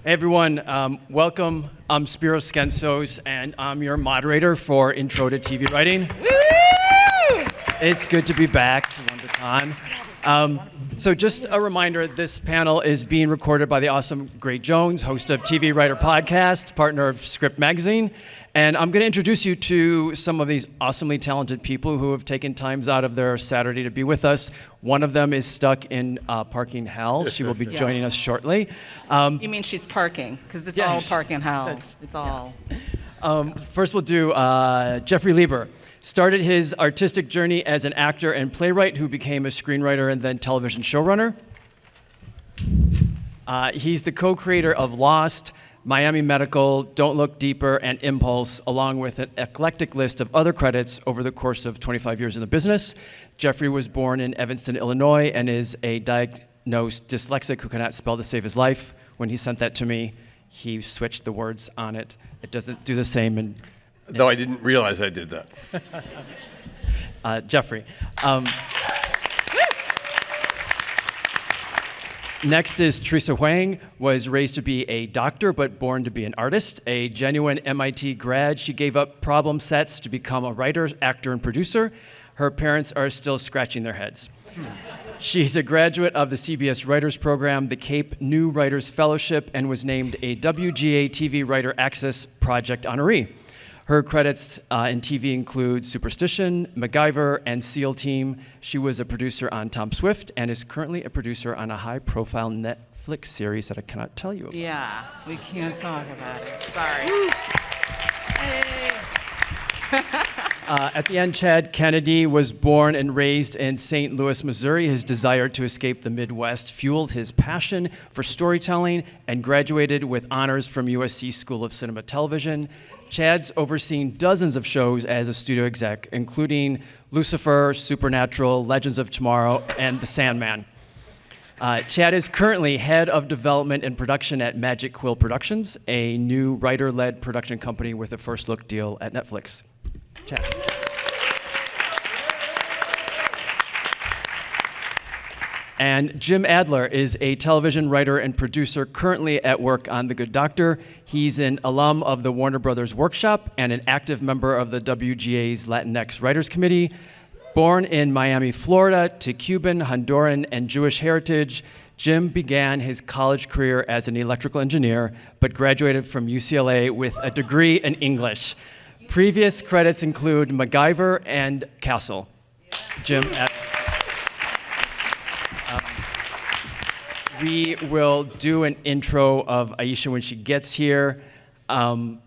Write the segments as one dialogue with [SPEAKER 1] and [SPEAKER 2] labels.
[SPEAKER 1] Hey everyone, welcome. I'm Spiro Skentzos, and I'm your moderator for Intro to TV Writing. Woo! It's good to be back one more time. So just a reminder, this panel is being recorded by the awesome Gray Jones, host of TV Writer Podcast, partner of Script Magazine. And I'm going to introduce you to some of these awesomely talented people who have taken times out of their Saturday to be with us. One of them is stuck in parking hell. She will be joining us shortly.
[SPEAKER 2] You mean she's parking? Because it's all parking hell. It's all.
[SPEAKER 1] First we'll do Jeffrey Lieber. Started his artistic journey as an actor and playwright who became a screenwriter and then television showrunner. He's the co-creator of Lost, Miami Medical, Don't Look Deeper, and Impulse, along with an eclectic list of other credits over the course of 25 years in the business. Jeffrey was born in Evanston, Illinois, and is a diagnosed dyslexic who cannot spell to save his life. When he sent that to me, he switched the words on it. It doesn't do the same.
[SPEAKER 3] Though I didn't realize I did that.
[SPEAKER 1] Jeffrey. Next is Teresa Huang, was raised to be a doctor, but born to be an artist. A genuine MIT grad, she gave up problem sets to become a writer, actor, and producer. Her parents are still scratching their heads. She's a graduate of the CBS Writers Program, the Cape New Writers Fellowship, and was named a WGA TV Writer Access Project honoree. Her credits in TV include Superstition, MacGyver, and SEAL Team. She was a producer on Tom Swift and is currently a producer on a high-profile Netflix series that I cannot tell you about.
[SPEAKER 2] Yeah, we can't talk about it. Sorry. Hey.
[SPEAKER 1] At the end, Chad Kennedy was born and raised in St. Louis, Missouri. His desire to escape the Midwest fueled his passion for storytelling and graduated with honors from USC School of Cinema Television. Chad's overseen dozens of shows as a studio exec, including Lucifer, Supernatural, Legends of Tomorrow, and The Sandman. Chad is currently head of development and production at Quill Productions, a new writer-led production company with a first look deal at Netflix. Chad. And Jim Adler is a television writer and producer currently at work on The Good Doctor. He's an alum of the Warner Brothers Workshop and an active member of the WGA's Latinx Writers Committee. Born in Miami, Florida, to Cuban, Honduran, and Jewish heritage, Jim began his college career as an electrical engineer, but graduated from UCLA with a degree in English. Previous credits include MacGyver and Castle. Jim Adler. We will do an intro of Aisha when she gets here, and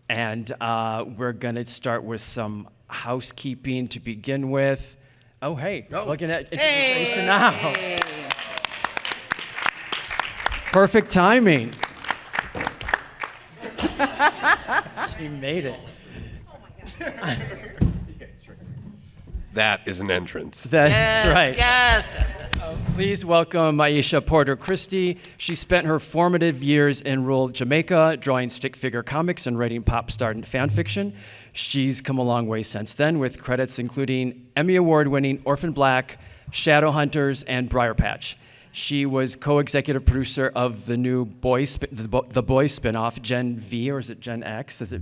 [SPEAKER 1] we're going to start with some housekeeping to begin with. Oh, hey, looking at Aisha now. Hey. Perfect timing. She made it.
[SPEAKER 3] That is an entrance.
[SPEAKER 1] That's right.
[SPEAKER 2] Yes.
[SPEAKER 1] Please welcome Aisha Porter-Christie. She spent her formative years in rural Jamaica, drawing stick figure comics and writing pop star and fan fiction. She's come a long way since then, with credits including Emmy Award-winning Orphan Black, Shadowhunters, and Briar Patch. She was co-executive producer of the new The Boys spinoff, Gen V, or is it Gen X? Is it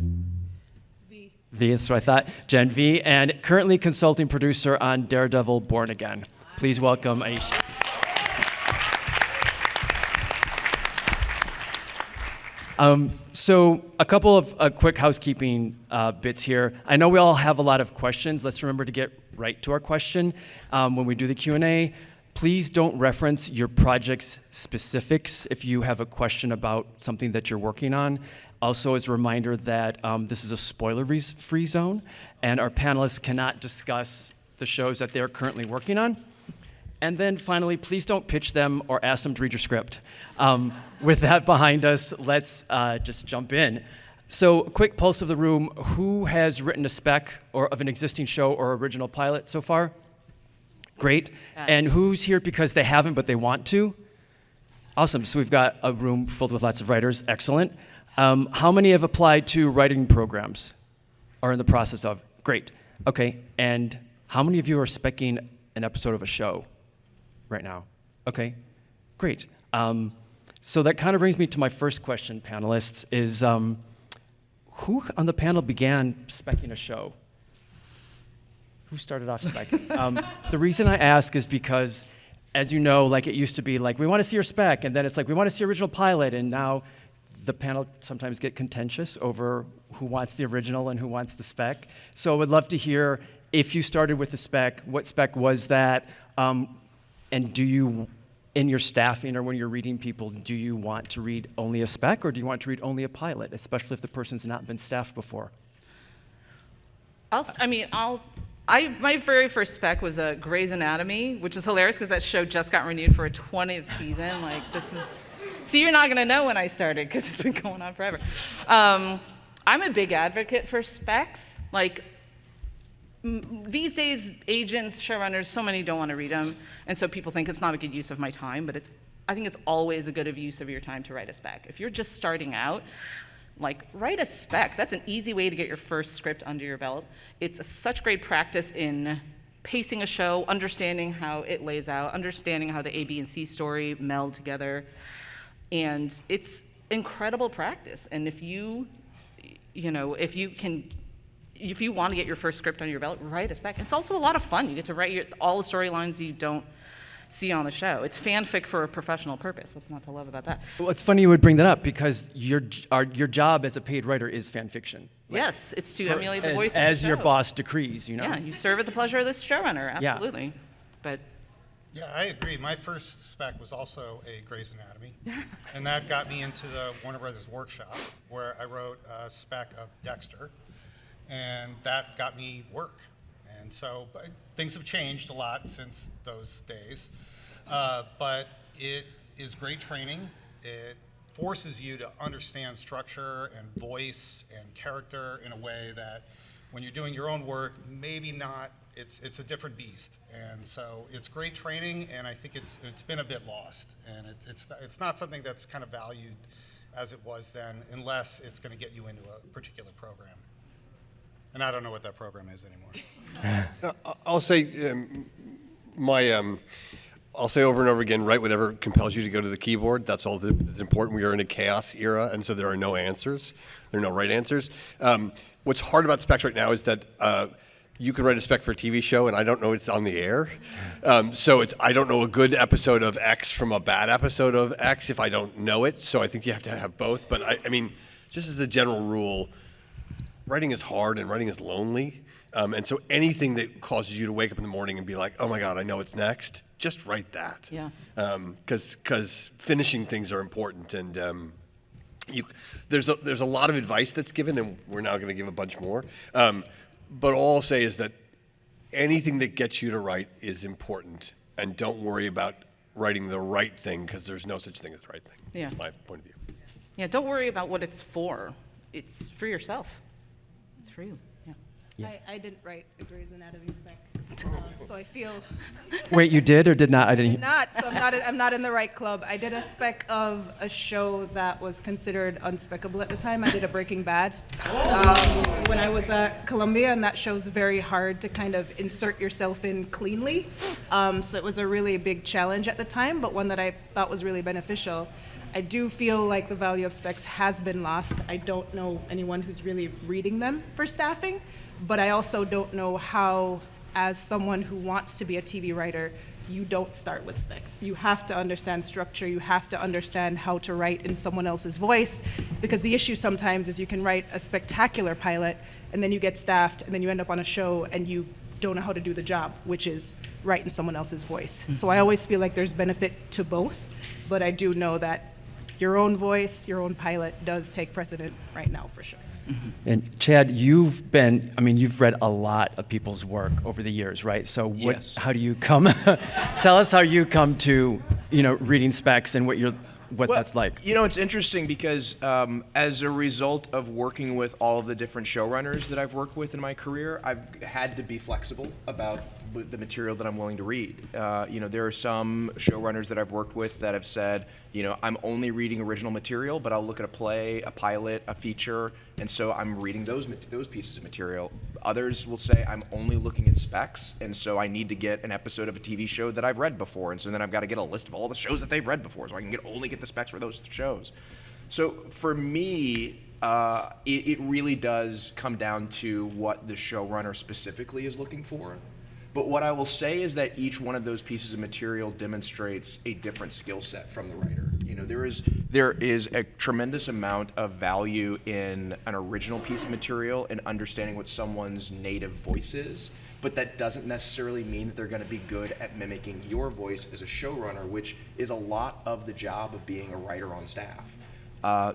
[SPEAKER 1] V, that's what I thought. Gen V, and currently consulting producer on Daredevil, Born Again. Please welcome Aisha. So a couple of quick housekeeping bits here. I know we all have a lot of questions. Let's remember to get right to our question. When we do the Q&A, please don't reference your project's specifics if you have a question about something that you're working on. Also, as a reminder that this is a spoiler-free zone, and our panelists cannot discuss the shows that they're currently working on. And then finally, please don't pitch them or ask them to read your script. With that behind us, let's just jump in. So, a quick pulse of the room. Who has written a spec or of an existing show or original pilot so far? Great. And who's here because they haven't but they want to? Awesome. So we've got a room filled with lots of writers. Excellent. How many have applied to writing programs or in the process of? Great. Okay. And how many of you are speccing an episode of a show right now? Okay. Great. So that kind of brings me to my first question, panelists, is who on the panel began speccing a show? Who started off speccing? The reason I ask is because, as you know, like it used to be like, we want to see your spec, and then it's like, we want to see original pilot, and now the panel sometimes get contentious over who wants the original and who wants the spec. So I would love to hear, if you started with the spec, what spec was that? And do you, in your staffing or when you're reading people, do you want to read only a spec, or do you want to read only a pilot, especially if the person's not been staffed before?
[SPEAKER 2] My very first spec was a Grey's Anatomy, which is hilarious because that show just got renewed for a 20th season. Like, this is, so you're not gonna know when I started because it's been going on forever. I'm a big advocate for specs. Like, these days, agents, showrunners, so many don't want to read them, and so people think it's not a good use of my time, but I think it's always a good use of your time to write a spec. If you're just starting out, like, write a spec. That's an easy way to get your first script under your belt. It's such great practice in pacing a show, understanding how it lays out, understanding how the A, B, and C story meld together, and it's incredible practice. And if you want to get your first script under your belt, write a spec. It's also a lot of fun. You get to write all the storylines you don't see on the show. It's fanfic for a professional purpose. What's not to love about that?
[SPEAKER 1] Well, it's funny you would bring that up because your job as a paid writer is fan fiction.
[SPEAKER 2] Yes, it's to emulate the voice of the
[SPEAKER 1] as your
[SPEAKER 2] show.
[SPEAKER 1] boss decrees, you know.
[SPEAKER 2] Yeah, you serve at the pleasure of the showrunner, absolutely.
[SPEAKER 1] Yeah.
[SPEAKER 2] But
[SPEAKER 4] Yeah, I agree. My first spec was also a Grey's Anatomy, and that got me into the Warner Brothers workshop, where I wrote a spec of Dexter, and that got me work. And so things have changed a lot since those days, but it is great training. It forces you to understand structure and voice and character in a way that when you're doing your own work, maybe not. It's a different beast, and so it's great training, and I think it's been a bit lost, and it's not something that's kind of valued as it was then, unless it's going to get you into a particular program. And I don't know what that program is anymore.
[SPEAKER 3] I'll say I'll say over and over again, write whatever compels you to go to the keyboard. That's all that's important. We are in a chaos era, and so there are no answers. There are no right answers. What's hard about specs right now is that you can write a spec for a TV show, and I don't know it's on the air. So I don't know a good episode of X from a bad episode of X if I don't know it. So I think you have to have both. But I mean, just as a general rule, writing is hard and writing is lonely. And so anything that causes you to wake up in the morning and be like, oh my God, I know what's next, just write that.
[SPEAKER 2] Yeah.
[SPEAKER 3] Because finishing things are important. And there's a lot of advice that's given, and we're now going to give a bunch more. But all I'll say is that anything that gets you to write is important, and don't worry about writing the right thing, because there's no such thing as the right thing.
[SPEAKER 2] Yeah.
[SPEAKER 3] That's my point of view.
[SPEAKER 2] yeah, don't worry about what it's for. It's for yourself. It's for you. Yeah.
[SPEAKER 5] I didn't write a Grey's Anatomy spec, so I feel
[SPEAKER 1] Wait, you did or did not? I didn't.
[SPEAKER 5] not. So I'm not in the right club. I did a spec of a show that was considered unspeccable at the time. I did a Breaking Bad when I was at Columbia, and that show's very hard to kind of insert yourself in cleanly. So it was a really big challenge at the time, but one that I thought was really beneficial. I do feel like the value of specs has been lost. I don't know anyone who's really reading them for staffing, but I also don't know how, as someone who wants to be a TV writer, you don't start with specs. You have to understand structure. You have to understand how to write in someone else's voice, because the issue sometimes is you can write a spectacular pilot, and then you get staffed, and then you end up on a show, and you don't know how to do the job, which is write in someone else's voice. So I always feel like there's benefit to both, but I do know that your own voice, your own pilot does take precedent right now, for sure.
[SPEAKER 1] And Chad, you've read a lot of people's work over the years, right? So
[SPEAKER 6] Yes.
[SPEAKER 1] how do you come, tell us how you come to, reading specs and what that's like.
[SPEAKER 6] It's interesting because as a result of working with all of the different showrunners that I've worked with in my career, I've had to be flexible about the material that I'm willing to read. There are some showrunners that I've worked with that have said, I'm only reading original material, but I'll look at a play, a pilot, a feature, and so I'm reading those pieces of material. Others will say, I'm only looking at specs, and so I need to get an episode of a TV show that I've read before, and so then I've got to get a list of all the shows that they've read before, so I can only get the specs for those shows. So for me, it really does come down to what the showrunner specifically is looking for. But what I will say is that each one of those pieces of material demonstrates a different skill set from the writer. There is a tremendous amount of value in an original piece of material and understanding what someone's native voice is, but that doesn't necessarily mean that they're going to be good at mimicking your voice as a showrunner, which is a lot of the job of being a writer on staff.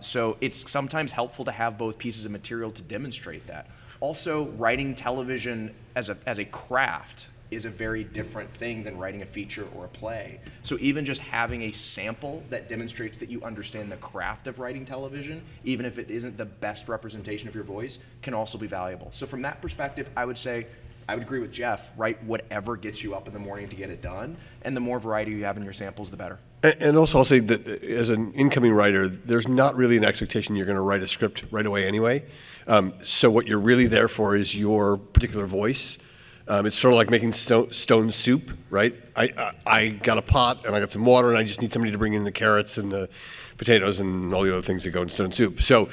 [SPEAKER 6] So it's sometimes helpful to have both pieces of material to demonstrate that. Also, writing television as a craft is a very different thing than writing a feature or a play. So even just having a sample that demonstrates that you understand the craft of writing television, even if it isn't the best representation of your voice, can also be valuable. So from that perspective, I would agree with Jeff, write whatever gets you up in the morning to get it done, and the more variety you have in your samples, the better.
[SPEAKER 3] And also I'll say that as an incoming writer, there's not really an expectation you're going to write a script right away anyway. So what you're really there for is your particular voice. It's sort of like making stone soup, right? I got a pot and I got some water and I just need somebody to bring in the carrots and the potatoes and all the other things that go in stone soup. So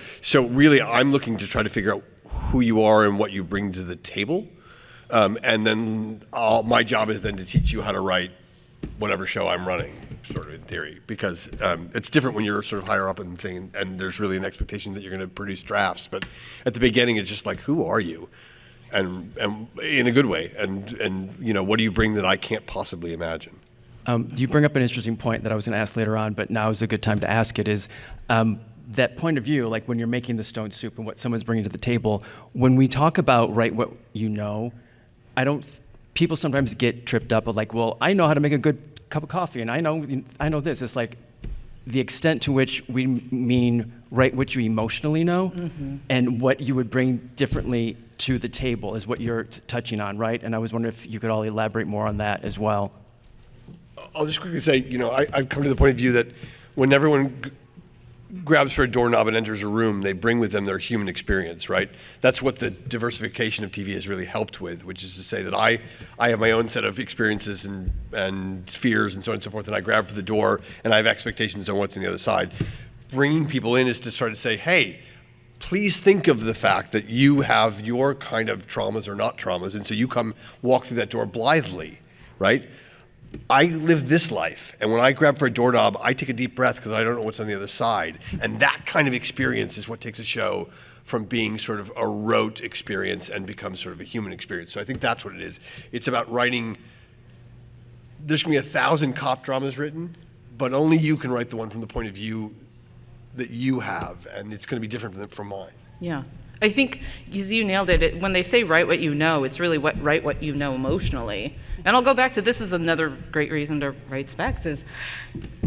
[SPEAKER 3] really I'm looking to try to figure out who you are and what you bring to the table. And then my job is then to teach you how to write whatever show I'm running, sort of in theory, because it's different when you're sort of higher up in the thing and there's really an expectation that you're going to produce drafts. But at the beginning, it's just like, who are you? And in a good way. And what do you bring that I can't possibly imagine?
[SPEAKER 1] You bring up an interesting point that I was going to ask later on, but now is a good time to ask it, is that point of view, like when you're making the stone soup and what someone's bringing to the table, when we talk about write what you know, people sometimes get tripped up of like, well, I know how to make a good cup of coffee and I know this. It's like the extent to which we mean write what you emotionally know, and what you would bring differently to the table is what you're touching on, right? And I was wondering if you could all elaborate more on that as well.
[SPEAKER 3] I'll just quickly say, I've come to the point of view that when everyone grabs for a doorknob and enters a room, they bring with them their human experience, right? That's what the diversification of TV has really helped with, which is to say that I have my own set of experiences and fears and so on and so forth, and I grab for the door and I have expectations on what's on the other side. Bringing people in is to sort of say, hey, please think of the fact that you have your kind of traumas or not traumas, and so you come walk through that door blithely, right? I live this life, and when I grab for a doorknob, I take a deep breath because I don't know what's on the other side. And that kind of experience is what takes a show from being sort of a rote experience and becomes sort of a human experience. So I think that's what it is. It's about writing. There's going to be 1,000 cop dramas written, but only you can write the one from the point of view that you have, and it's going to be different from mine.
[SPEAKER 2] Yeah. I think you nailed it. When they say write what you know, it's really write what you know emotionally. And I'll go back to this is another great reason to write specs, is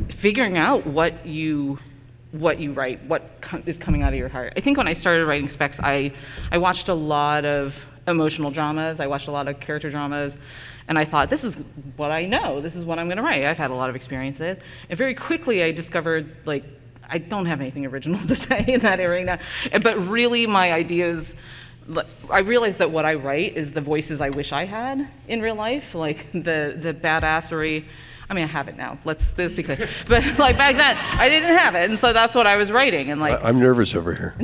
[SPEAKER 2] figuring out what you write, what is coming out of your heart. I think when I started writing specs, I watched a lot of emotional dramas. I watched a lot of character dramas. And I thought, this is what I know. This is what I'm going to write. I've had a lot of experiences. And very quickly I discovered, I don't have anything original to say in that area now. But really my ideas, I realized that what I write is the voices I wish I had in real life, like the badassery. I mean, I have it now. Let's be clear. But back then, I didn't have it, and so that's what I was writing. And
[SPEAKER 3] I'm nervous over here.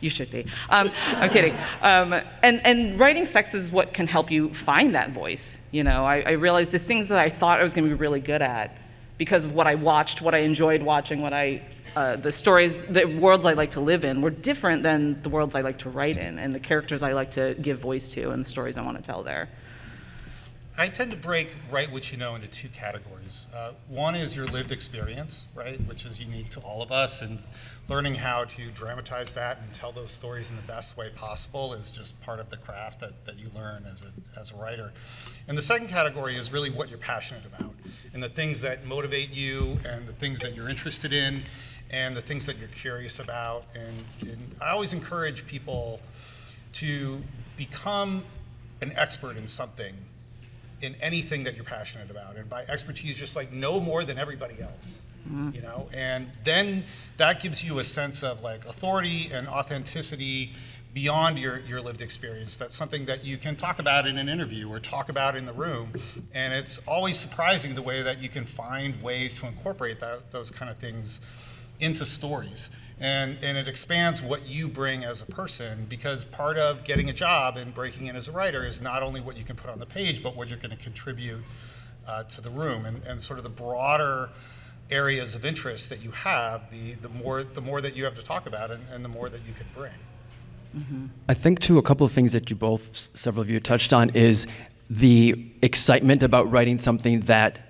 [SPEAKER 2] You should be. I'm kidding. And writing specs is what can help you find that voice. I realized the things that I thought I was going to be really good at, because of what I watched, what I enjoyed watching, the stories, the worlds I like to live in were different than the worlds I like to write in, and the characters I like to give voice to, and the stories I want to tell there.
[SPEAKER 4] I tend to break write what you know into two categories. One is your lived experience, right, which is unique to all of us, and learning how to dramatize that and tell those stories in the best way possible is just part of the craft that you learn as a writer. And the second category is really what you're passionate about, and the things that motivate you, and the things that you're interested in, and the things that you're curious about. And I always encourage people to become an expert in something, in anything that you're passionate about. And by expertise, just like know more than everybody else, you know? And then that gives you a sense of like authority and authenticity beyond your lived experience. That's something that you can talk about in an interview or talk about in the room. And it's always surprising the way that you can find ways to incorporate those kind of things into stories. And it expands what you bring as a person, because part of getting a job and breaking in as a writer is not only what you can put on the page, but what you're going to contribute to the room. And sort of the broader areas of interest that you have, the more that you have to talk about and the more that you can bring.
[SPEAKER 1] I think, too, a couple of things that you both, several of you touched on is the excitement about writing something that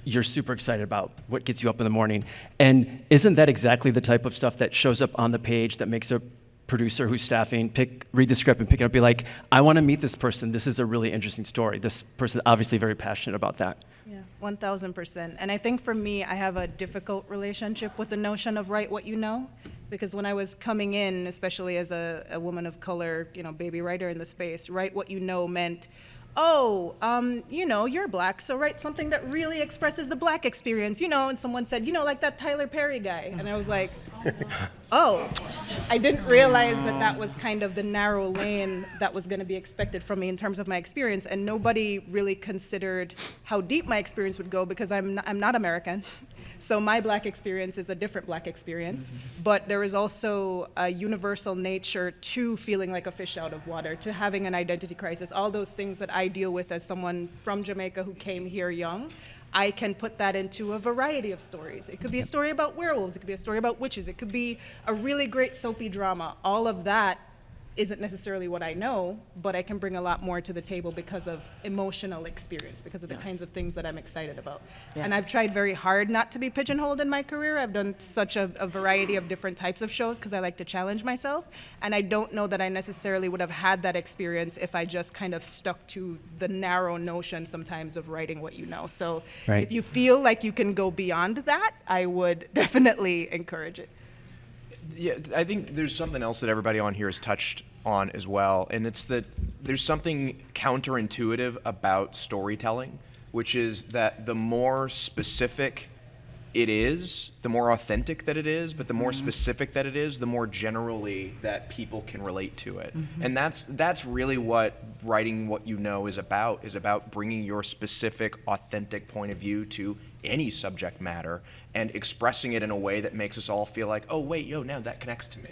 [SPEAKER 1] you're super excited about, what gets you up in the morning. And isn't that exactly the type of stuff that shows up on the page that makes a producer who's staffing read the script and pick it up, be like, I want to meet this person. This is a really interesting story. This person is obviously very passionate about that.
[SPEAKER 5] Yeah, 1000%. And I think for me, I have a difficult relationship with the notion of write what you know, because when I was coming in, especially as a woman of color, you know, baby writer in the space, write what you know meant, you know, you're black, so write something that really expresses the black experience, you know. And someone said, you know, like that Tyler Perry guy. And I was like, oh, I didn't realize that was kind of the narrow lane that was going to be expected from me in terms of my experience. And nobody really considered how deep my experience would go, because I'm not American. So my black experience is a different black experience, but there is also a universal nature to feeling like a fish out of water, to having an identity crisis, all those things that I deal with as someone from Jamaica who came here young. I can put that into a variety of stories. It could be a story about werewolves, it could be a story about witches, it could be a really great soapy drama. All of that isn't necessarily what I know, but I can bring a lot more to the table because of emotional experience, because of the kinds of things that I'm excited about. And I've tried very hard not to be pigeonholed in my career. I've done such a variety of different types of shows because I like to challenge myself. And I don't know that I necessarily would have had that experience if I just kind of stuck to the narrow notion sometimes of writing what you know. So if you feel like you can go beyond that, I would definitely encourage it.
[SPEAKER 6] Yeah, I think there's something else that everybody on here has touched on as well, and it's that there's something counterintuitive about storytelling, which is that the more specific it is, the more authentic that it is, but the more specific that it is, the more generally that people can relate to it. And that's really what writing what you know is about bringing your specific, authentic point of view to any subject matter and expressing it in a way that makes us all feel like, oh, wait, now that connects to me.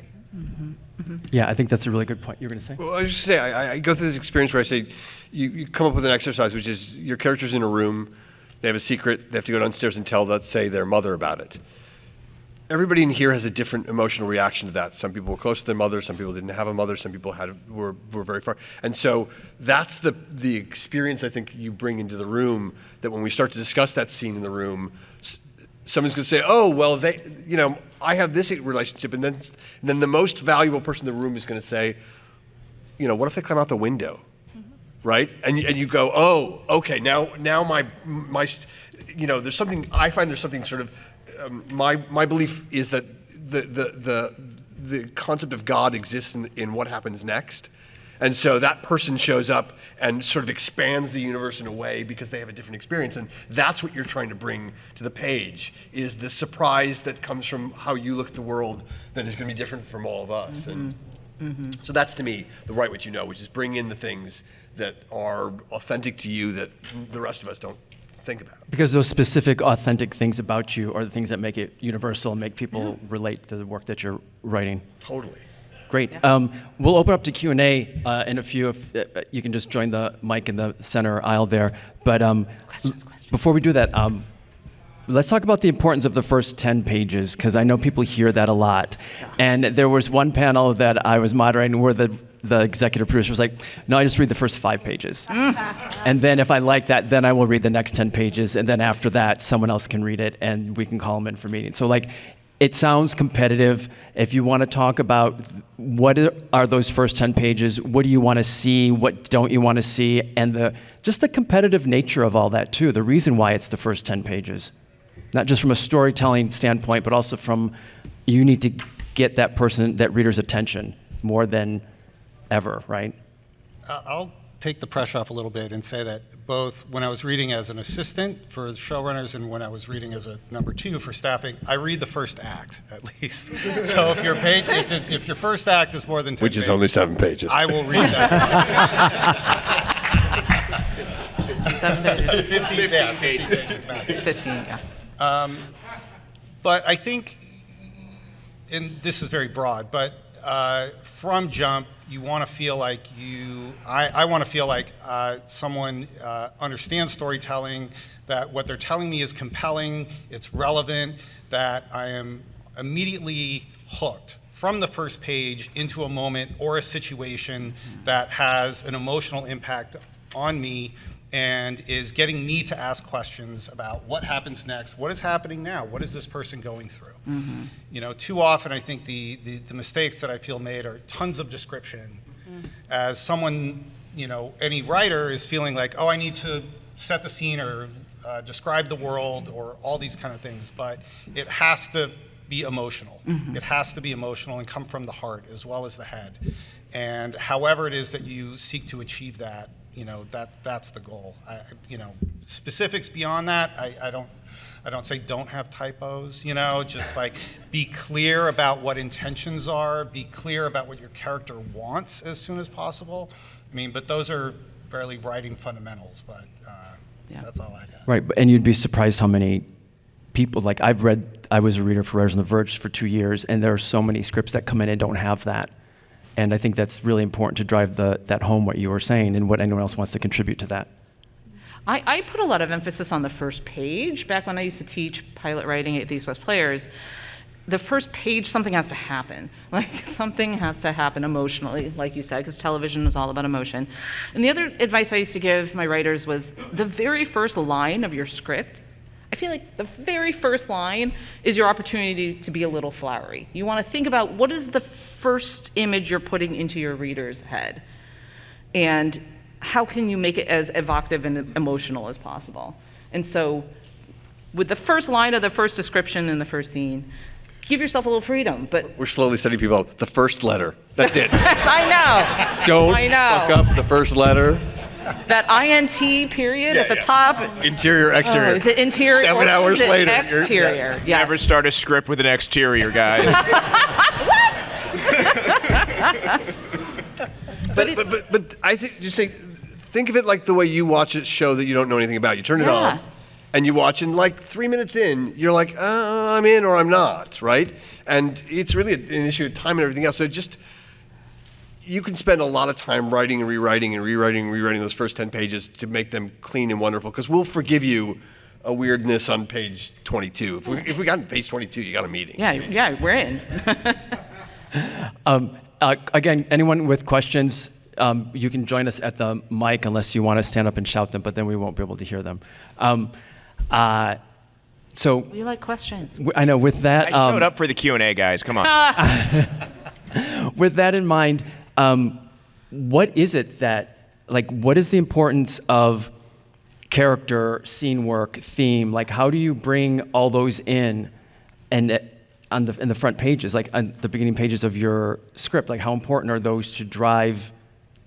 [SPEAKER 1] Yeah, I think that's a really good point. You were going to say?
[SPEAKER 3] Well, I was just say, I go through this experience where I say, you come up with an exercise, which is your character's in a room, they have a secret, they have to go downstairs and tell, let's say, their mother about it. Everybody in here has a different emotional reaction to that. Some people were close to their mother, some people didn't have a mother, some people were very far. And so that's the experience I think you bring into the room, that when we start to discuss that scene in the room, someone's going to say, oh, well, I have this relationship, and then the most valuable person in the room is going to say, what if they climb out the window? Right? And you go, oh, okay, now my there's something, I find there's something sort of, my belief is that the concept of God exists in what happens next. And so that person shows up and sort of expands the universe in a way because they have a different experience. And that's what you're trying to bring to the page, is the surprise that comes from how you look at the world that is going to be different from all of us. And so that's, to me, the write what you know, which is bring in the things that are authentic to you that the rest of us don't think about.
[SPEAKER 1] Because those specific, authentic things about you are the things that make it universal and make people relate to the work that you're writing.
[SPEAKER 3] Totally.
[SPEAKER 1] Great. We'll open up to Q&A in a few. If you can just join the mic in the center aisle there. But questions. Before we do that, let's talk about the importance of the first 10 pages, because I know people hear that a lot. And there was one panel that I was moderating where the executive producer was like, no, I just read the first 5 pages. And then if I like that, then I will read the next 10 pages. And then after that, someone else can read it and we can call them in for meetings. So it sounds competitive. If you want to talk about what are those first 10 pages, what do you want to see, what don't you want to see, and just the competitive nature of all that too, the reason why it's the first 10 pages. Not just from a storytelling standpoint, but also from, you need to get that reader's attention more than ever, right?
[SPEAKER 4] I'll take the pressure off a little bit and say that both when I was reading as an assistant for showrunners and when I was reading as a number 2 for staffing, I read the first act at least. So if if your first act is more than 10
[SPEAKER 3] Which is
[SPEAKER 4] pages,
[SPEAKER 3] only 7 pages.
[SPEAKER 4] I will read that.
[SPEAKER 2] 7 pages.
[SPEAKER 4] 15 pages max.
[SPEAKER 2] 15, yeah.
[SPEAKER 4] But I think, and this is very broad, but from jump, you want to feel like I want to feel like someone understands storytelling, that what they're telling me is compelling, it's relevant, that I am immediately hooked from the first page into a moment or a situation that has an emotional impact on me and is getting me to ask questions about what happens next, what is happening now, what is this person going through? You know, too often I think the mistakes that I feel made are tons of description. As someone, you know, any writer is feeling like, oh, I need to set the scene or describe the world or all these kind of things, but it has to be emotional. It has to be emotional and come from the heart as well as the head. And however it is that you seek to achieve that, you know, that's the goal. You know, specifics beyond that, I don't say don't have typos, you know, just like be clear about what intentions are, be clear about what your character wants as soon as possible. I mean, but those are fairly writing fundamentals, but that's all I got.
[SPEAKER 1] Right, and you'd be surprised how many people, like I was a reader for Writers on the Verge for 2 years, and there are so many scripts that come in and don't have that. And I think that's really important to drive that home, what you were saying, and what anyone else wants to contribute to that.
[SPEAKER 2] I put a lot of emphasis on the first page. Back when I used to teach pilot writing at the East West Players, the first page, something has to happen. Like, something has to happen emotionally, like you said, because television is all about emotion. And the other advice I used to give my writers was the very first line of your script. I feel like the very first line is your opportunity to be a little flowery. You want to think about what is the first image you're putting into your reader's head, and how can you make it as evocative and emotional as possible. And so with the first line of the first description in the first scene, give yourself a little freedom. But
[SPEAKER 3] We're slowly setting people up. The first letter. That's it.
[SPEAKER 2] I know.
[SPEAKER 3] Don't
[SPEAKER 2] I know.
[SPEAKER 3] fuck up the first letter.
[SPEAKER 2] That INT period at the top.
[SPEAKER 3] Interior, exterior.
[SPEAKER 2] Oh, is it interior
[SPEAKER 3] 7
[SPEAKER 2] or
[SPEAKER 3] hours
[SPEAKER 2] is it
[SPEAKER 3] later.
[SPEAKER 2] exterior? Yes.
[SPEAKER 6] Never start a script with an exterior, guys.
[SPEAKER 3] But I think think of it like the way you watch a show that you don't know anything about. You turn it on, and you watch, and like 3 minutes in, you're like, I'm in or I'm not, right? And it's really an issue of time and everything else. So you can spend a lot of time writing and rewriting those first 10 pages to make them clean and wonderful, because we'll forgive you a weirdness on page 22. If we got to page 22, you got a meeting.
[SPEAKER 2] Yeah, we're in.
[SPEAKER 1] Again, anyone with questions, you can join us at the mic unless you want to stand up and shout them, but then we won't be able to hear them. So
[SPEAKER 2] We like questions.
[SPEAKER 1] I know with that.
[SPEAKER 6] I showed up for the Q&A, guys. Come on.
[SPEAKER 1] With that in mind, what is it that, like, what is the importance of character, scene work, theme? Like, how do you bring all those in, and in the front pages, like on the beginning pages of your script? Like, how important are those to drive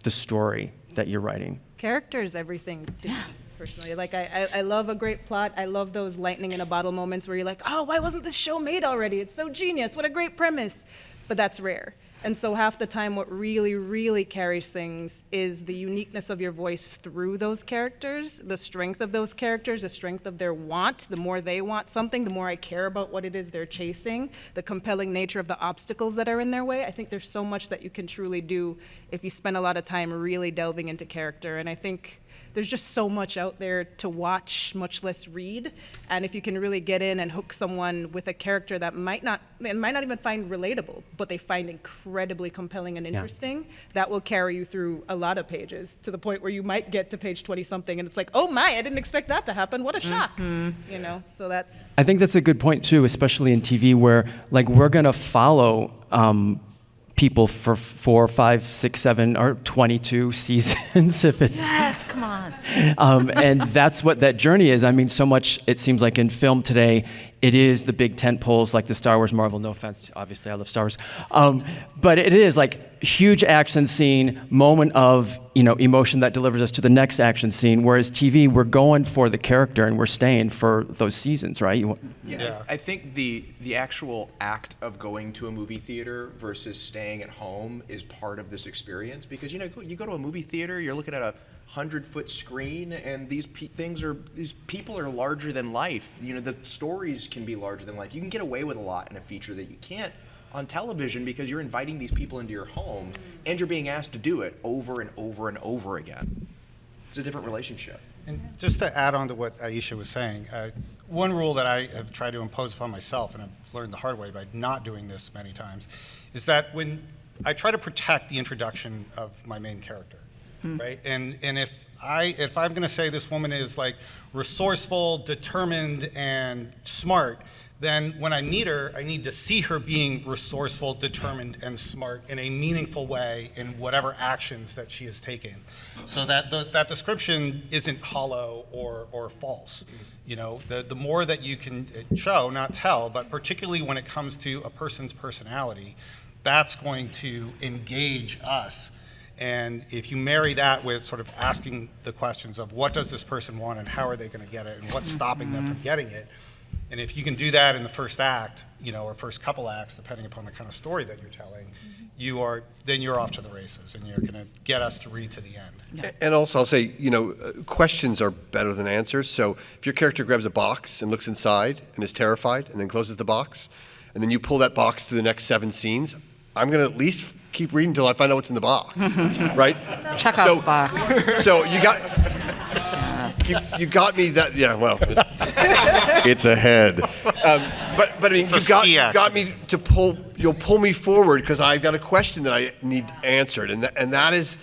[SPEAKER 1] the story that you're writing?
[SPEAKER 5] Character is everything to me, personally. Like, I love a great plot. I love those lightning in a bottle moments where you're like, oh, why wasn't this show made already? It's so genius. What a great premise. But that's rare. And so half the time what really, really carries things is the uniqueness of your voice through those characters, the strength of those characters, the strength of their want. The more they want something, the more I care about what it is they're chasing, the compelling nature of the obstacles that are in their way. I think there's so much that you can truly do if you spend a lot of time really delving into character. And I think there's just so much out there to watch, much less read. And if you can really get in and hook someone with a character that might not even find relatable, but they find incredibly compelling and interesting, that will carry you through a lot of pages, to the point where you might get to page 20-something and it's like, oh my, I didn't expect that to happen. What a shock. You know, so that's...
[SPEAKER 1] I think that's a good point too, especially in TV, where like we're gonna follow people for 4, 5, 6, 7, or 22 seasons if it's...
[SPEAKER 2] Yes, come on.
[SPEAKER 1] And that's what that journey is. I mean, so much, it seems like in film today, it is the big tent poles like the Star Wars, Marvel, no offense, obviously I love Star Wars. But it is like huge action scene, moment of, emotion that delivers us to the next action scene. Whereas TV, we're going for the character and we're staying for those seasons, right?
[SPEAKER 6] Yeah. I think the actual act of going to a movie theater versus staying at home is part of this experience, because you go to a movie theater, you're looking at a 100-foot screen, and these people are larger than life. The stories can be larger than life. You can get away with a lot in a feature that you can't on television, because you're inviting these people into your home and you're being asked to do it over and over and over again. It's a different relationship.
[SPEAKER 4] And just to add on to what Aisha was saying, one rule that I have tried to impose upon myself, and I've learned the hard way by not doing this many times, is that when I try to protect the introduction of my main character, right? And if I'm going to say this woman is like resourceful, determined, and smart, then when I meet her, I need to see her being resourceful, determined, and smart in a meaningful way in whatever actions that she is taking, so that that description isn't hollow or false. The more that you can show, not tell, but particularly when it comes to a person's personality, that's going to engage us. And if you marry that with sort of asking the questions of what does this person want and how are they going to get it and what's stopping them from getting it, and if you can do that in the first act, or first couple acts, depending upon the kind of story that you're telling, then you're off to the races, and you're going to get us to read to the end.
[SPEAKER 2] Yeah.
[SPEAKER 3] And also, I'll say, questions are better than answers. So if your character grabs a box and looks inside and is terrified and then closes the box, and then you pull that box to the next 7 scenes, I'm going to at least keep reading until I find out what's in the box, right?
[SPEAKER 2] Chekhov's box.
[SPEAKER 3] So you got me that, yeah, well, it's a head. But I mean, you got me to you'll pull me forward because I've got a question that I need answered. And that is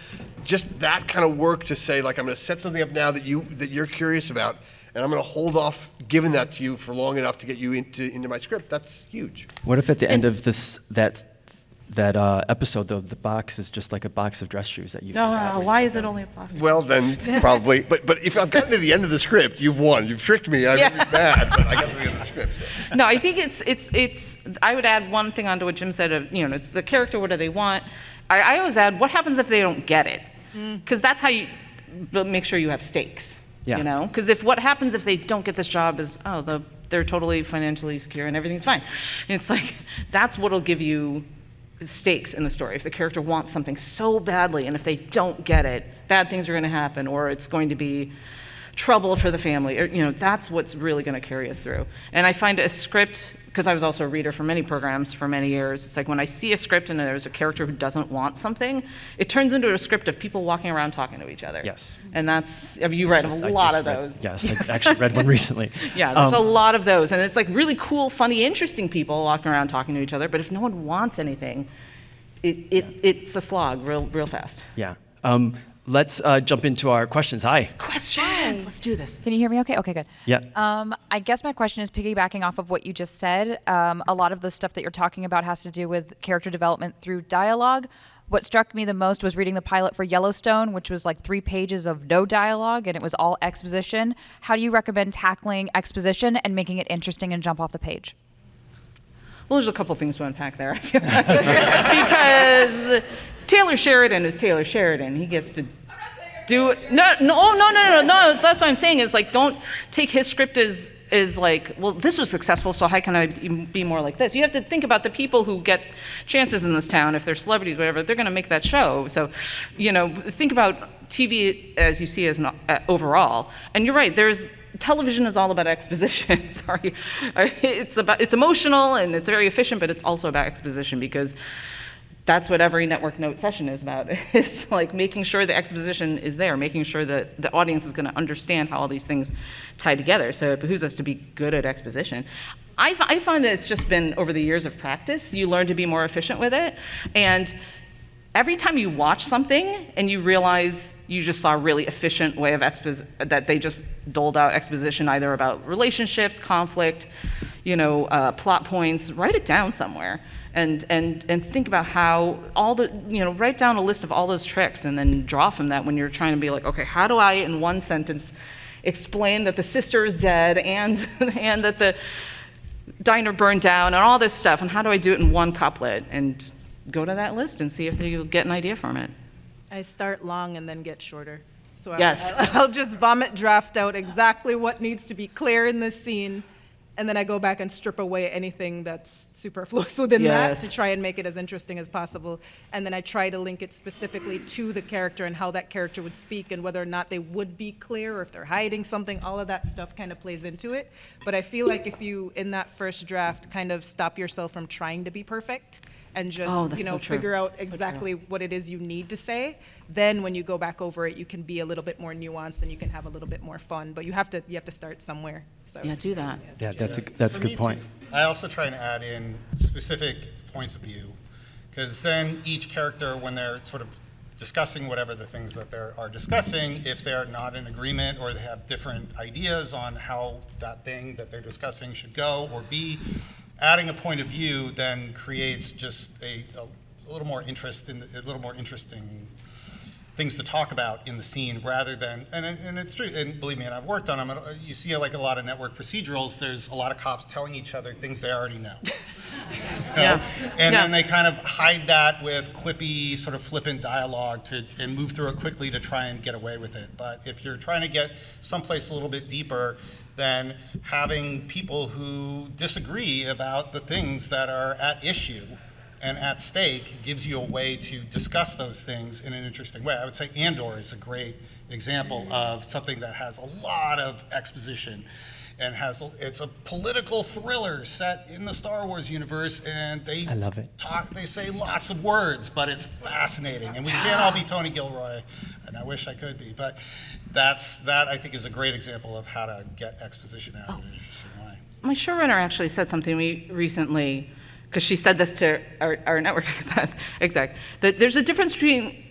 [SPEAKER 3] just that kind of work to say, like, I'm going to set something up now that you're curious about, and I'm going to hold off giving that to you for long enough to get you into my script. That's huge.
[SPEAKER 1] What if at the end of that episode, though, the box is just like a box of dress shoes that you forgot?
[SPEAKER 2] Why is it only a box?
[SPEAKER 3] Well, then probably. But if I've gotten to the end of the script, you've won. You've tricked me. I'm really bad, but I got to the end of the script. So.
[SPEAKER 2] No, I think it's. I would add one thing onto what Jim said. It's the character. What do they want? I always add, what happens if they don't get it? Because that's how you make sure you have stakes.
[SPEAKER 1] Yeah.
[SPEAKER 2] Because what happens if they don't get this job is they're totally financially secure and everything's fine. It's like that's what'll give you stakes in the story. If the character wants something so badly and if they don't get it, bad things are going to happen, or it's going to be trouble for the family, or that's what's really going to carry us through. And I find a script, because I was also a reader for many programs for many years, it's like when I see a script and there's a character who doesn't want something, it turns into a script of people walking around talking to each other.
[SPEAKER 1] Yes.
[SPEAKER 2] And you read a lot of those.
[SPEAKER 1] Yes, I actually read one recently.
[SPEAKER 2] Yeah, there's a lot of those. And it's like really cool, funny, interesting people walking around talking to each other, but if no one wants anything, it's a slog real fast.
[SPEAKER 1] Yeah. Let's jump into our questions. Hi.
[SPEAKER 2] Questions! Let's do this.
[SPEAKER 7] Can you hear me okay? Okay, good.
[SPEAKER 1] Yeah.
[SPEAKER 7] I guess my question is piggybacking off of what you just said. A lot of the stuff that you're talking about has to do with character development through dialogue. What struck me the most was reading the pilot for Yellowstone, which was like 3 pages of no dialogue, and it was all exposition. How do you recommend tackling exposition and making it interesting and jump off the page?
[SPEAKER 2] Well, there's a couple things to unpack there, I feel like. Because Taylor Sheridan is Taylor Sheridan. He gets to do it. No. That's what I'm saying is, like, don't take his script as like, well, this was successful, so how can I be more like this? You have to think about the people who get chances in this town. If they're celebrities, whatever, they're going to make that show. So, think about TV as you see as an overall. And you're right, television is all about exposition. Sorry. It's emotional and it's very efficient, but it's also about exposition, because that's what every network note session is about. It's like making sure the exposition is there, making sure that the audience is going to understand how all these things tie together. So it behooves us to be good at exposition. I find that it's just been over the years of practice, you learn to be more efficient with it. And every time you watch something and you realize you just saw a really efficient way of that they just doled out exposition either about relationships, conflict, plot points, write it down somewhere. And think about how write down a list of all those tricks and then draw from that when you're trying to be like, okay, how do I in one sentence explain that the sister is dead and that diner burned down and all this stuff, and how do I do it in one couplet? And go to that list and see if you get an idea from it.
[SPEAKER 5] I start long and then get shorter. So
[SPEAKER 2] Yes.
[SPEAKER 5] I'll just vomit draft out exactly what needs to be clear in this scene, and then I go back and strip away anything that's superfluous within
[SPEAKER 2] Yes.
[SPEAKER 5] that to try and make it as interesting as possible. And then I try to link it specifically to the character and how that character would speak and whether or not they would be clear or if they're hiding something. All of that stuff kind of plays into it. But I feel like if you, in that first draft, kind of stop yourself from trying to be perfect and just,
[SPEAKER 2] that's
[SPEAKER 5] you know,
[SPEAKER 2] so true.
[SPEAKER 5] figure out
[SPEAKER 2] So true.
[SPEAKER 5] exactly what it is you need to say, then when you go back over it, you can be a little bit more nuanced and you can have a little bit more fun. But you have to start somewhere. So
[SPEAKER 2] Yeah, do that.
[SPEAKER 1] Yeah, that's a
[SPEAKER 4] For
[SPEAKER 1] good
[SPEAKER 4] me,
[SPEAKER 1] point.
[SPEAKER 4] too. I also try and add in specific points of view, because then each character, when they're sort of discussing whatever the things that they are discussing, if they're not in agreement or they have different ideas on how that thing that they're discussing should go or be, adding a point of view then creates just a little more interest in a little more interesting things to talk about in the scene rather than, and it's true, and believe me, and I've worked on them, you see like a lot of network procedurals, there's a lot of cops telling each other things they already know. You know?
[SPEAKER 2] Yeah.
[SPEAKER 4] And
[SPEAKER 2] Yeah.
[SPEAKER 4] then they kind of hide that with quippy, sort of flippant dialogue and move through it quickly to try and get away with it. But if you're trying to get someplace a little bit deeper, then having people who disagree about the things that are at issue and at stake gives you a way to discuss those things in an interesting way. I would say Andor is a great example of something that has a lot of exposition and it's a political thriller set in the Star Wars universe, and they
[SPEAKER 1] I love it.
[SPEAKER 4] they say lots of words, but it's fascinating. And we can't all be Tony Gilroy, and I wish I could be, but that I think is a great example of how to get exposition out in an interesting way.
[SPEAKER 2] My showrunner actually said something to me recently, because she said this to our network exec, that there's a difference between,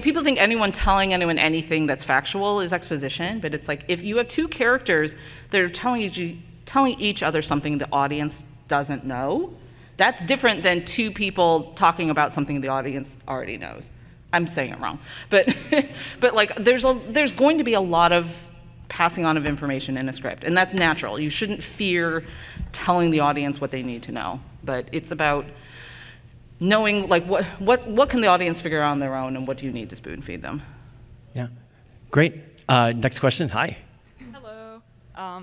[SPEAKER 2] people think anyone telling anyone anything that's factual is exposition, but it's like if you have two characters that are telling each other something the audience doesn't know, that's different than two people talking about something the audience already knows. I'm saying it wrong, but but like there's going to be a lot of passing on of information in a script, and that's natural. You shouldn't fear telling the audience what they need to know, but it's about knowing like what can the audience figure out on their own, and what do you need to spoon feed them.
[SPEAKER 1] Yeah, great. Next question. Hi.
[SPEAKER 8] Hello. Oh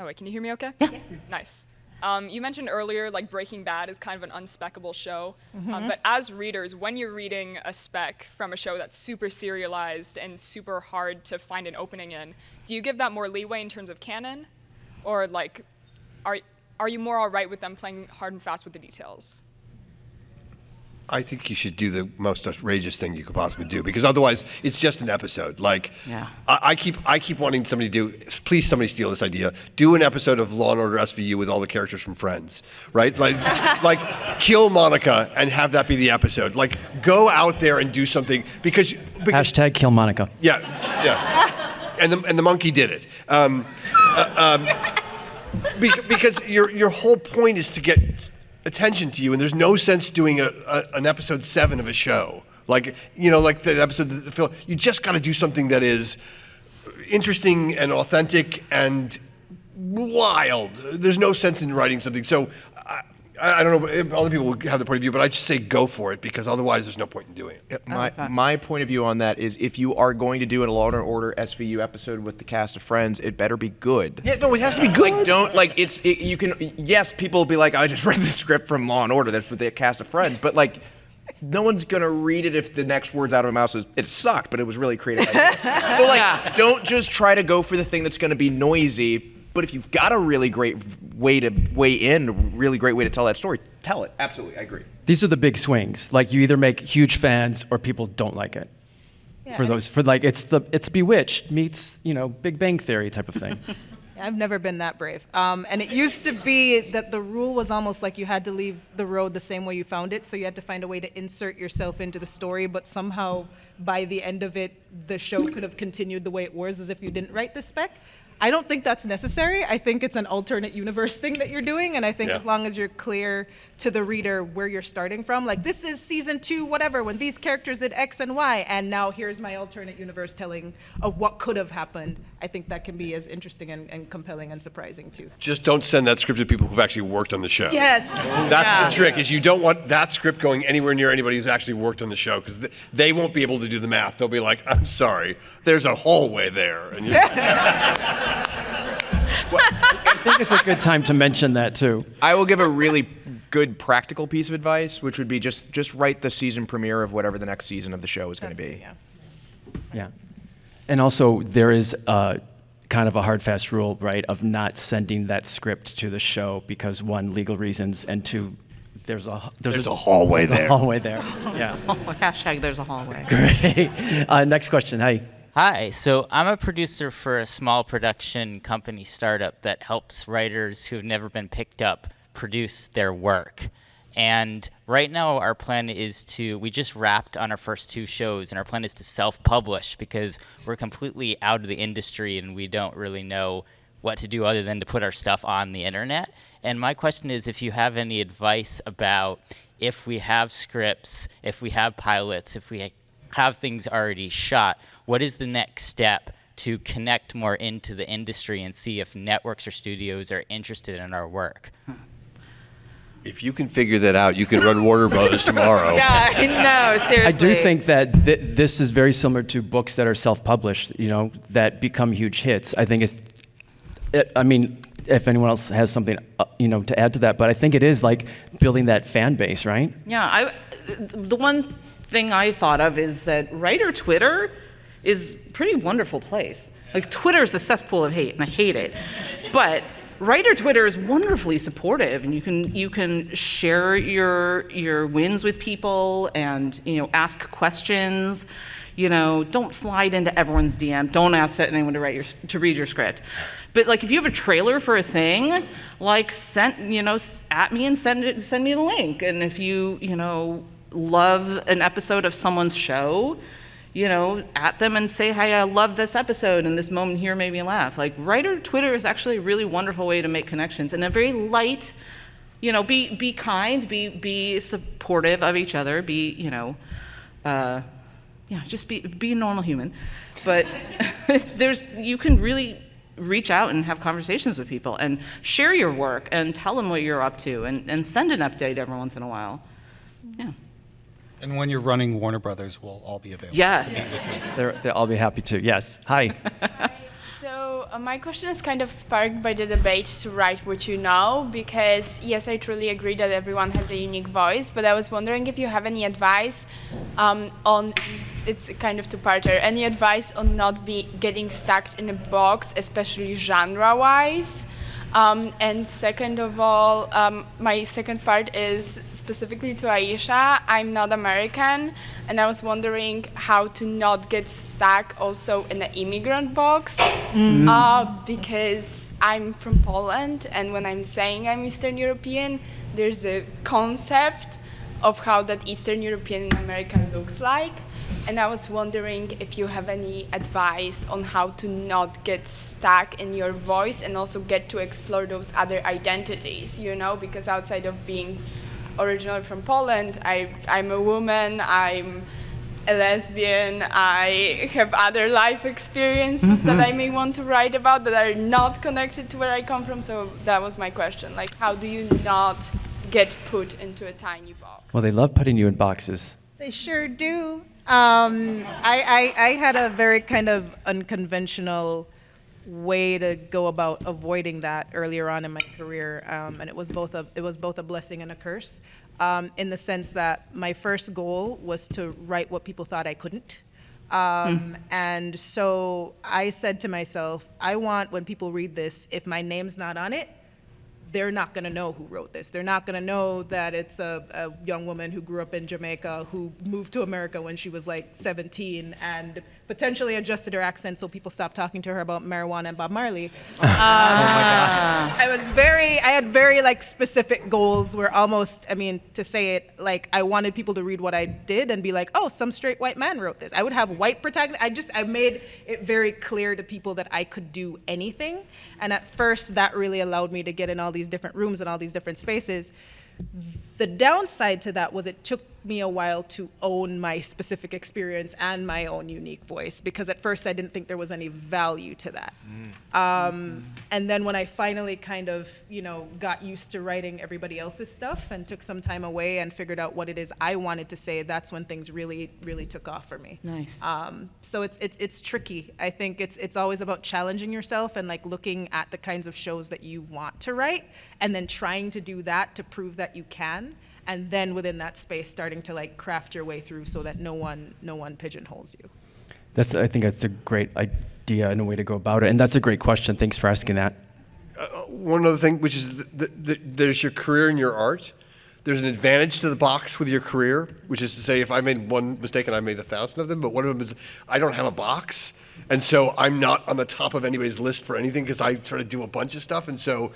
[SPEAKER 8] wait, can you hear me okay?
[SPEAKER 2] Yeah.
[SPEAKER 8] Nice. You mentioned earlier like Breaking Bad is kind of an unspeccable show, but as readers, when you're reading a spec from a show that's super serialized and super hard to find an opening in, do you give that more leeway in terms of canon, or like, are you more all right with them playing hard and fast with the details?
[SPEAKER 3] I think you should do the most outrageous thing you could possibly do, because otherwise it's just an episode. Like,
[SPEAKER 2] Yeah.
[SPEAKER 3] I keep wanting somebody to do, please somebody steal this idea, do an episode of Law & Order SVU with all the characters from Friends, right? Like kill Monica and have that be the episode. Like, go out there and do something, because
[SPEAKER 1] Hashtag kill Monica.
[SPEAKER 3] yeah. And the monkey did it. Because your whole point is to get attention to you, and there's no sense doing an episode 7 of a show. Like the episode of the film. You just got to do something that is interesting and authentic and wild. There's no sense in writing something. So I don't know if other people will have the point of view, but I just say go for it, because otherwise there's no point in doing it.
[SPEAKER 6] My point of view on that is, if you are going to do an Law & Order SVU episode with the cast of Friends, it better be good.
[SPEAKER 3] Yeah, no, it has to be good.
[SPEAKER 6] Like, don't, like, you can, yes, people will be like, I just read the script from Law & Order, that's with the cast of Friends, but like, no one's gonna read it if the next words out of my mouth is, it sucked, but it was really a creative idea. So like,
[SPEAKER 2] Yeah.
[SPEAKER 6] don't just try to go for the thing that's gonna be noisy, but if you've got a really great way to weigh in, a really great way to tell that story, tell it. Absolutely, I agree.
[SPEAKER 1] These are the big swings. Like, you either make huge fans or people don't like it. It's Bewitched meets Big Bang Theory type of thing.
[SPEAKER 5] I've never been that brave. And it used to be that the rule was almost like you had to leave the road the same way you found it, so you had to find a way to insert yourself into the story, but somehow by the end of it, the show could have continued the way it was as if you didn't write the spec. I don't think that's necessary. I think it's an alternate universe thing that you're doing, and I think
[SPEAKER 3] Yeah.
[SPEAKER 5] as long as you're clear to the reader where you're starting from, like this is season 2, whatever, when these characters did X and Y, and now here's my alternate universe telling of what could have happened. I think that can be as interesting and compelling and surprising too.
[SPEAKER 3] Just don't send that script to people who've actually worked on the show.
[SPEAKER 5] Yes.
[SPEAKER 3] That's the trick, is you don't want that script going anywhere near anybody who's actually worked on the show, because they won't be able to do the math. They'll be like, I'm sorry, there's a hallway there. And you're
[SPEAKER 1] I think it's a good time to mention that too.
[SPEAKER 6] I will give a really good practical piece of advice, which would be just write the season premiere of whatever the next season of the show is going to be.
[SPEAKER 5] Yeah.
[SPEAKER 1] Yeah. And also, there is kind of a hard, fast rule, right, of not sending that script to the show because, one, legal reasons, and two, there's a
[SPEAKER 3] hallway
[SPEAKER 1] there's
[SPEAKER 3] there.
[SPEAKER 1] a hallway there. Yeah.
[SPEAKER 2] Hashtag there's a hallway.
[SPEAKER 1] Great. Next question. Hi.
[SPEAKER 9] Hi, so I'm a producer for a small production company startup that helps writers who have never been picked up produce their work. And right now our plan is we just wrapped on our first 2 shows, and our plan is to self-publish because we're completely out of the industry and we don't really know what to do other than to put our stuff on the internet. And my question is if you have any advice about if we have scripts, if we have pilots, if we have things already shot, what is the next step to connect more into the industry and see if networks or studios are interested in our work?
[SPEAKER 3] If you can figure that out, you can run Warner Brothers tomorrow.
[SPEAKER 2] Yeah, I know, seriously.
[SPEAKER 1] I do think that this is very similar to books that are self-published, that become huge hits. I think I mean, if anyone else has something, to add to that, but I think it is like building that fan base, right?
[SPEAKER 2] Yeah, the one thing I thought of is that writer Twitter is a pretty wonderful place. Like, Twitter is a cesspool of hate, and I hate it. But writer Twitter is wonderfully supportive, and you can share your wins with people and ask questions. Don't slide into everyone's DM. Don't ask anyone to read your script. But like, if you have a trailer for a thing, like at me and send me the link. And if you love an episode of someone's show, at them and say, hey, I love this episode and this moment here made me laugh. Like, writer Twitter is actually a really wonderful way to make connections, and a very light, be kind, be supportive of each other, just be a normal human. But you can really reach out and have conversations with people and share your work and tell them what you're up to and send an update every once in a while. Yeah.
[SPEAKER 4] And when you're running Warner Brothers, we'll all be available.
[SPEAKER 2] Yes.
[SPEAKER 1] They'll all be happy to. Yes. Hi.
[SPEAKER 10] So my question is kind of sparked by the debate to write what you know, because yes, I truly agree that everyone has a unique voice, but I was wondering if you have any advice on, it's kind of two-parter, any advice on not getting stuck in a box, especially genre-wise? And second of all, my second part is specifically to Aisha. I'm not American, and I was wondering how to not get stuck also in the immigrant box, because I'm from Poland, and when I'm saying I'm Eastern European, there's a concept of how that Eastern European American looks like. And I was wondering if you have any advice on how to not get stuck in your voice and also get to explore those other identities, because outside of being originally from Poland, I'm a woman, I'm a lesbian, I have other life experiences that I may want to write about that are not connected to where I come from. So that was my question. Like, how do you not get put into a tiny box?
[SPEAKER 1] Well, they love putting you in boxes.
[SPEAKER 5] They sure do. I had a very kind of unconventional way to go about avoiding that earlier on in my career, and it was both a blessing and a curse, in the sense that my first goal was to write what people thought I couldn't. And so I said to myself, I want, when people read this, if my name's not on it, they're not going to know who wrote this. They're not going to know that it's a young woman who grew up in Jamaica who moved to America when she was like 17 and potentially adjusted her accent so people stopped talking to her about marijuana and Bob Marley. I had very like specific goals where almost, I mean, to say it, like I wanted people to read what I did and be like, oh, some straight white man wrote this. I would have white protagonists. I made it very clear to people that I could do anything. And at first that really allowed me to get in all these different rooms and all these different spaces. The downside to that was it took me a while to own my specific experience and my own unique voice, because at first I didn't think there was any value to that. And then when I finally kind of, got used to writing everybody else's stuff and took some time away and figured out what it is I wanted to say, that's when things really, really took off for me.
[SPEAKER 2] Nice.
[SPEAKER 5] So it's tricky. I think it's always about challenging yourself and like looking at the kinds of shows that you want to write and then trying to do that to prove that you can. And then within that space, starting to like craft your way through so that no one pigeonholes you.
[SPEAKER 1] I think that's a great idea and a way to go about it. And that's a great question. Thanks for asking that.
[SPEAKER 3] One other thing, which is there's your career and your art. There's an advantage to the box with your career, which is to say, if I made one mistake and I made 1,000 of them, but one of them is I don't have a box. And so I'm not on the top of anybody's list for anything because I try to do a bunch of stuff. And so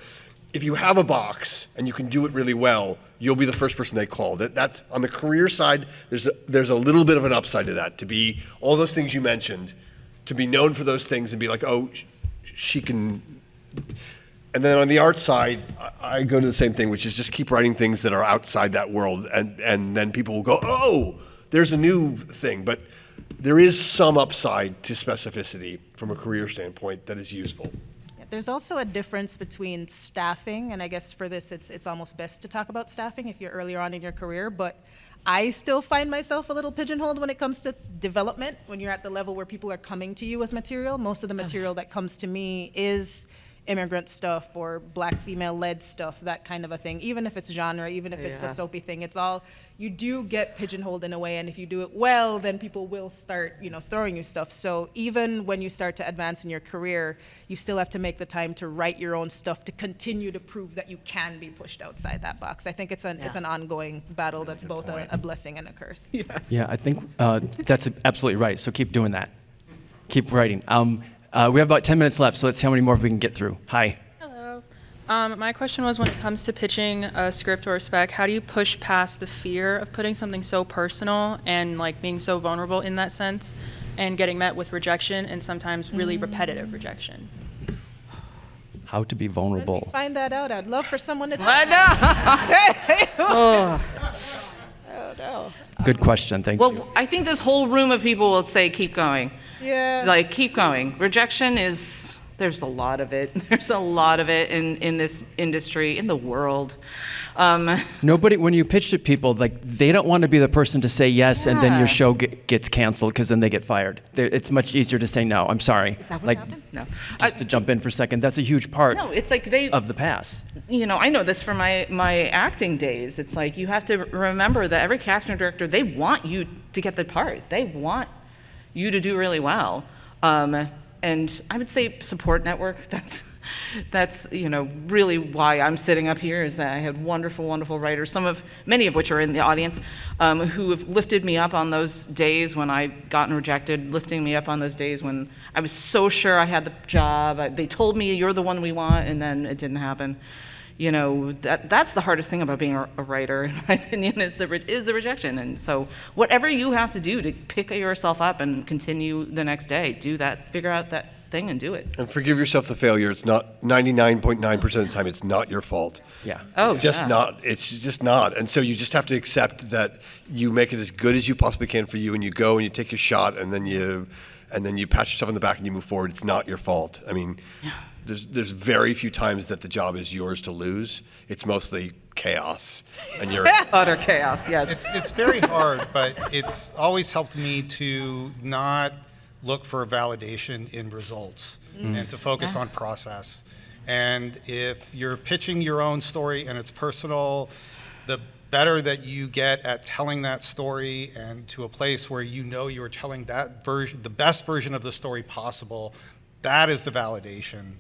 [SPEAKER 3] if you have a box and you can do it really well, you'll be the first person they call. That's on the career side. There's a little bit of an upside to that, to be all those things you mentioned, to be known for those things and be like, oh, she can. And then on the art side, I go to the same thing, which is just keep writing things that are outside that world, and then people will go, oh, there's a new thing. But there is some upside to specificity from a career standpoint that is useful.
[SPEAKER 5] There's also a difference between staffing, and I guess for this it's almost best to talk about staffing if you're earlier on in your career, but I still find myself a little pigeonholed when it comes to development. When you're at the level where people are coming to you with material, most of the material that comes to me is immigrant stuff or black female-led stuff, that kind of a thing. Even if it's genre, even if it's a soapy thing, it's all, you do get pigeonholed in a way, and if you do it well, then people will start, throwing you stuff. So even when you start to advance in your career, you still have to make the time to write your own stuff to continue to prove that you can be pushed outside that box. I think it's an ongoing battle that's both a blessing and a curse.
[SPEAKER 2] Yes.
[SPEAKER 1] Yeah, I think that's absolutely right. So keep doing that. Keep writing. We have about 10 minutes left, so let's see how many more we can get through. Hi.
[SPEAKER 11] Hello. My question was, when it comes to pitching a script or a spec, how do you push past the fear of putting something so personal and like being so vulnerable in that sense and getting met with rejection and sometimes really repetitive rejection?
[SPEAKER 1] How to be vulnerable.
[SPEAKER 5] Let me find that out. I'd love for someone to tell
[SPEAKER 2] I
[SPEAKER 5] me.
[SPEAKER 2] know. Oh.
[SPEAKER 5] Oh, no.
[SPEAKER 1] Good question. Thank you.
[SPEAKER 2] Well, I think this whole room of people will say, keep going.
[SPEAKER 5] Yeah.
[SPEAKER 2] Like, keep going. Rejection there's a lot of it. There's a lot of it in this industry, in the world.
[SPEAKER 1] Nobody, when you pitch to people, like, they don't want to be the person to say yes and then your show gets canceled because then they get fired. It's much easier to say no. I'm sorry.
[SPEAKER 2] Is that what happens? No.
[SPEAKER 1] Just to jump in for a second, that's a huge part
[SPEAKER 2] it's like
[SPEAKER 1] of the pass.
[SPEAKER 2] I know this from my acting days. It's like you have to remember that every casting director, they want you to get the part. They want you to do really well. And I would say support network, that's really why I'm sitting up here, is that I had wonderful, wonderful writers, many of which are in the audience, who have lifted me up on those days when I gotten rejected, lifting me up on those days when I was so sure I had the job. They told me, you're the one we want, and then it didn't happen. That's the hardest thing about being a writer, in my opinion, is the rejection. And so whatever you have to do to pick yourself up and continue the next day, do that, figure out that thing and do it.
[SPEAKER 3] And forgive yourself the failure. It's not 99.9% of the time, it's not your fault.
[SPEAKER 1] Yeah.
[SPEAKER 2] Oh,
[SPEAKER 3] It's just not. It's just not. And so you just have to accept that you make it as good as you possibly can for you, and you go and you take your shot, and then you pat yourself on the back and you move forward. It's not your fault. I mean, there's very few times that the job is yours to lose. It's mostly chaos, and you're
[SPEAKER 2] utter chaos. Yes.
[SPEAKER 4] It's very hard, but it's always helped me to not look for validation in results and to focus on process. And if you're pitching your own story and it's personal, the better that you get at telling that story and to a place where you're telling that version, the best version of the story possible, that is the validation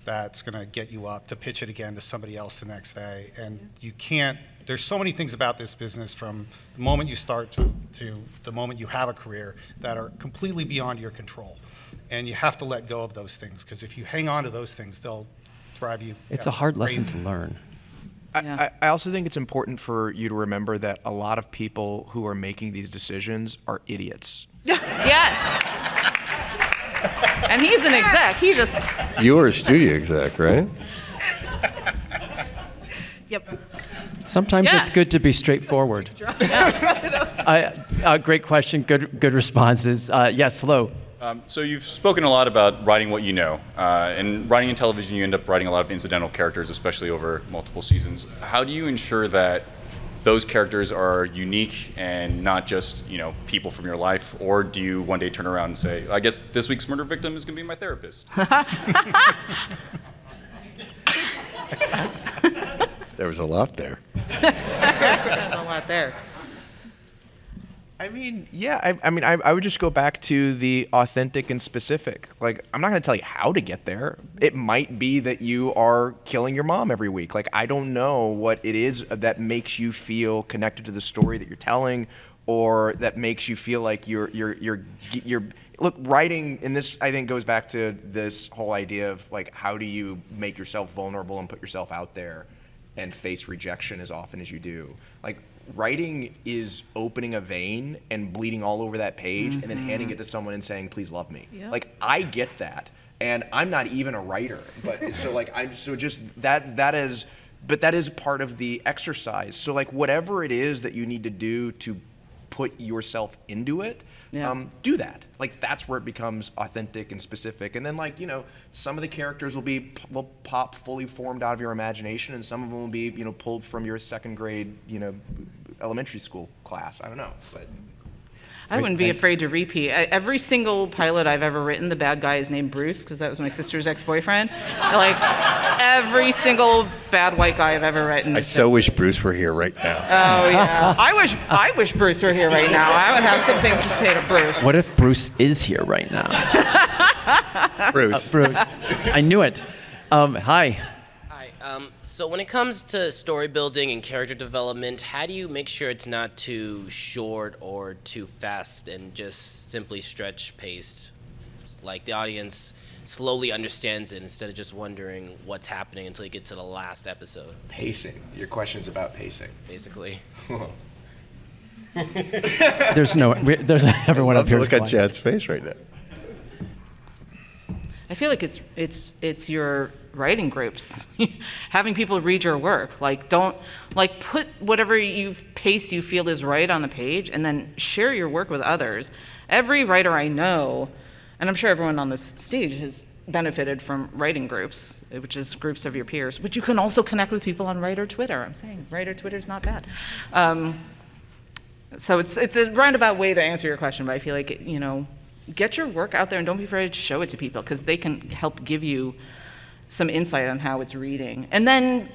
[SPEAKER 4] that's going to get you up to pitch it again to somebody else the next day. And you can't, there's so many things about this business from the moment you start to the moment you have a career that are completely beyond your control. And you have to let go of those things, because if you hang on to those things, they'll drive you.
[SPEAKER 1] It's a hard lesson
[SPEAKER 4] crazy.
[SPEAKER 1] to learn.
[SPEAKER 2] Yeah.
[SPEAKER 6] I also think it's important for you to remember that a lot of people who are making these decisions are idiots.
[SPEAKER 2] Yes. And he's an exec. He just.
[SPEAKER 3] You were a studio exec, right?
[SPEAKER 5] Yep.
[SPEAKER 1] Sometimes
[SPEAKER 2] Yeah.
[SPEAKER 1] it's good to be straightforward. Great question. Good responses. Yes. Hello.
[SPEAKER 12] So you've spoken a lot about writing what you know. And writing in television, you end up writing a lot of incidental characters, especially over multiple seasons. How do you ensure that those characters are unique and not just, people from your life? Or do you one day turn around and say, I guess this week's murder victim is going to be my therapist?
[SPEAKER 3] There was a lot there.
[SPEAKER 2] There's a lot there.
[SPEAKER 6] I mean, yeah, I would just go back to the authentic and specific. Like, I'm not going to tell you how to get there. It might be that you are killing your mom every week. Like, I don't know what it is that makes you feel connected to the story that you're telling, or that makes you feel like you're look, writing, and this, I think, goes back to this whole idea of, like, how do you make yourself vulnerable and put yourself out there and face rejection as often as you do. Like, writing is opening a vein and bleeding all over that page and then handing it to someone and saying, please love me.
[SPEAKER 5] Yeah.
[SPEAKER 6] Like, I get that. And I'm not even a writer, but so like, that is part of the exercise. So like, whatever it is that you need to do to put yourself into it, do that. Like, that's where it becomes authentic and specific. And then, like, some of the characters will pop fully formed out of your imagination, and some of them will be, pulled from your second grade, elementary school class. I don't know, but.
[SPEAKER 2] I wouldn't be afraid to repeat. Every single pilot I've ever written, the bad guy is named Bruce, because that was my sister's ex-boyfriend. Like, every single bad white guy I've ever written.
[SPEAKER 3] I so wish Bruce were here right now.
[SPEAKER 2] Oh, yeah. I wish Bruce were here right now. I would have some things to say to Bruce.
[SPEAKER 1] What if Bruce is here right now?
[SPEAKER 3] Bruce.
[SPEAKER 1] Bruce. I knew it. Hi.
[SPEAKER 13] Hi. So when it comes to story building and character development, how do you make sure it's not too short or too fast and just simply stretch pace? Like, the audience slowly understands it instead of just wondering what's happening until you get to the last episode.
[SPEAKER 6] Pacing. Your question's about pacing.
[SPEAKER 13] Basically.
[SPEAKER 1] There's everyone up here.
[SPEAKER 3] Look at Chad's face right now.
[SPEAKER 2] I feel like it's your writing groups, having people read your work. Like, don't put whatever pace you feel is right on the page, and then share your work with others. Every writer I know, and I'm sure everyone on this stage has benefited from writing groups, which is groups of your peers. But you can also connect with people on writer Twitter. I'm saying writer Twitter is not bad. So it's a roundabout way to answer your question, but I feel like get your work out there and don't be afraid to show it to people, because they can help give you some insight on how it's reading. And then,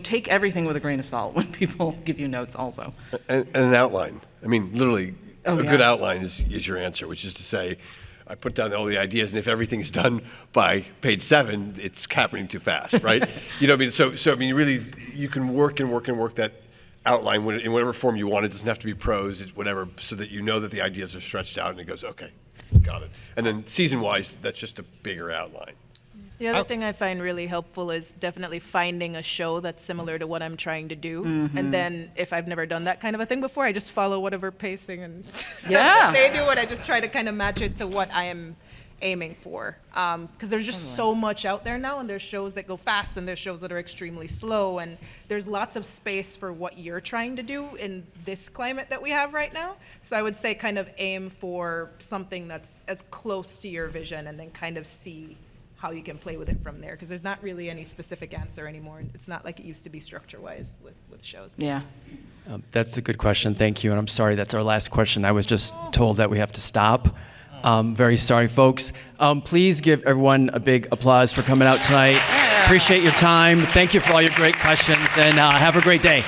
[SPEAKER 2] take everything with a grain of salt when people give you notes also.
[SPEAKER 3] And an outline. I mean, literally,
[SPEAKER 2] Oh,
[SPEAKER 3] a
[SPEAKER 2] yeah.
[SPEAKER 3] good outline is your answer, which is to say, I put down all the ideas, and if everything's done by page 7, it's happening too fast, right? So I mean, really, you can work that outline in whatever form you want. It doesn't have to be prose, it's whatever, so that that the ideas are stretched out, and it goes, okay, got it. And then season-wise, that's just a bigger outline.
[SPEAKER 5] The other thing I find really helpful is definitely finding a show that's similar to what I'm trying to do. And then if I've never done that kind of a thing before, I just follow whatever pacing and stuff that they do, and I just try to kind of match it to what I am aiming for. Because there's just so much out there now, and there's shows that go fast, and there's shows that are extremely slow, and there's lots of space for what you're trying to do in this climate that we have right now. So I would say kind of aim for something that's as close to your vision, and then kind of see how you can play with it from there, because there's not really any specific answer anymore. It's not like it used to be structure-wise with shows.
[SPEAKER 2] Yeah.
[SPEAKER 1] That's a good question. Thank you. And I'm sorry, that's our last question. I was just told that we have to stop. Very sorry, folks. Please give everyone a big applause for coming out tonight. Appreciate your time. Thank you for all your great questions, and have a great day.